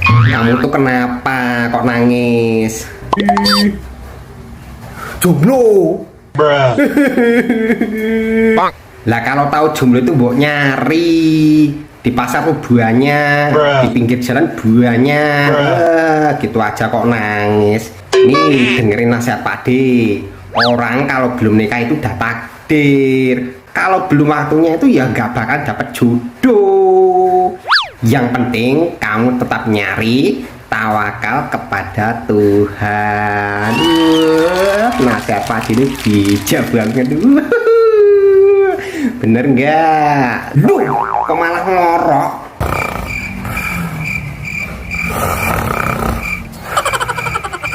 Kamu tuh kenapa kok nangis? Jomblo. Lah kalau tahu jomblo itu mbok nyari di pasar tuh buahnya, di pinggir jalan buahnya, gitu aja kok nangis. Nih dengerin nasihat Pak D. Orang kalau belum nikah itu udah takdir. Kalau belum waktunya itu ya nggak bakal dapet jodoh. Yang penting kamu tetap nyari, tawakal kepada Tuhan. Nasihat Pak D ini bijak banget. Bener nggak? Duh, kok malah ngorok?